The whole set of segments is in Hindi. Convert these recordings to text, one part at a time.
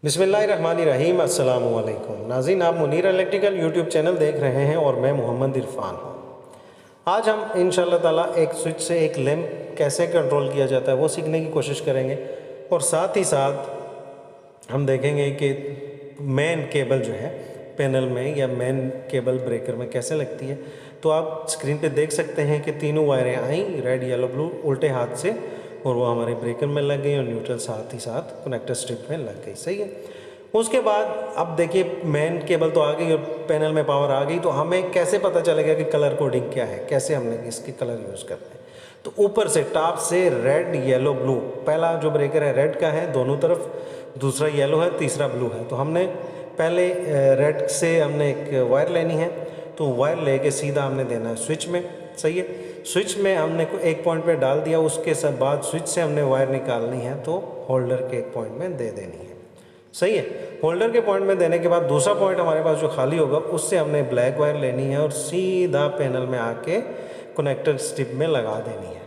बिस्मिल्लाहिर्रहमानिर्रहीम अस्सलामु अलैकुम नाज़रीन, आप मुनीर इलेक्ट्रिकल यूट्यूब चैनल देख रहे हैं और मैं मोहम्मद इरफान हूँ। आज हम इंशाअल्लाह ताला एक स्विच से एक लैंप कैसे कंट्रोल किया जाता है वो सीखने की कोशिश करेंगे और साथ ही साथ हम देखेंगे कि मेन केबल जो है पैनल में या मेन केबल ब्रेकर में कैसे लगती है। तो आप स्क्रीन पे देख सकते हैं कि तीनों वायरें आई रेड येलो ब्लू उल्टे हाथ से और वो हमारे ब्रेकर में लग गई और न्यूट्रल साथ ही साथ कनेक्टर स्ट्रिप में लग गई। सही है। उसके बाद अब देखिए मेन केबल तो आ गई और पैनल में पावर आ गई, तो हमें कैसे पता चलेगा कि कलर कोडिंग क्या है, कैसे हमने इसके कलर यूज़ करते हैं। तो ऊपर से टॉप से रेड येलो ब्लू, पहला जो ब्रेकर है रेड का है दोनों तरफ, दूसरा येलो है, तीसरा ब्लू है। तो हमने पहले रेड से हमने एक वायर लेनी है, तो वायर लेके सीधा हमने देना है स्विच में। सही है। स्विच में हमने एक पॉइंट पे डाल दिया, उसके सब बाद स्विच से हमने वायर निकालनी है तो होल्डर के एक पॉइंट में दे देनी है। सही है। होल्डर के पॉइंट में देने के बाद दूसरा पॉइंट हमारे पास जो खाली होगा उससे हमने ब्लैक वायर लेनी है और सीधा पैनल में आके कनेक्टर स्ट्रिप में लगा देनी है।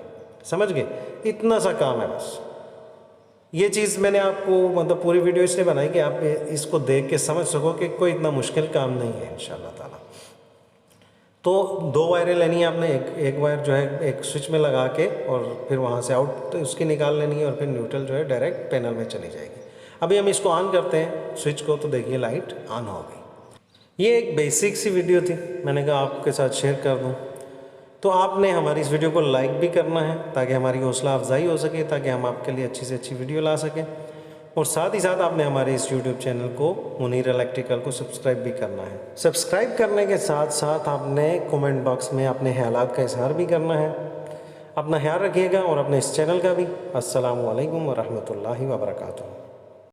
समझ गए? इतना सा काम है बस। ये चीज़ मैंने आपको मतलब पूरी वीडियो इसलिए बनाई कि आप इसको देख के समझ सको कि कोई इतना मुश्किल काम नहीं है इंशाअल्लाह ताला। तो दो वायरें लेनी है आपने, एक वायर जो है एक स्विच में लगा के और फिर वहाँ से आउट उसकी निकाल लेनी है और फिर न्यूट्रल जो है डायरेक्ट पैनल में चली जाएगी। अभी हम इसको ऑन करते हैं स्विच को, तो देखिए लाइट ऑन हो गई। ये एक बेसिक सी वीडियो थी, मैंने कहा आपके साथ शेयर कर दूँ। तो आपने हमारी इस वीडियो को लाइक भी करना है ताकि हमारी हौसला अफजाई हो सके, ताकि हम आपके लिए अच्छी से अच्छी वीडियो ला सकें। और साथ ही साथ आपने हमारे इस यूट्यूब चैनल को मुनीर इलेक्ट्रिकल को सब्सक्राइब भी करना है। सब्सक्राइब करने के साथ साथ आपने कमेंट बॉक्स में अपने ख्यालात का इजहार भी करना है। अपना ख्याल रखिएगा और अपने इस चैनल का भी। अस्सलामु अलैकुम व रहमतुल्लाहि व बरकातुहू।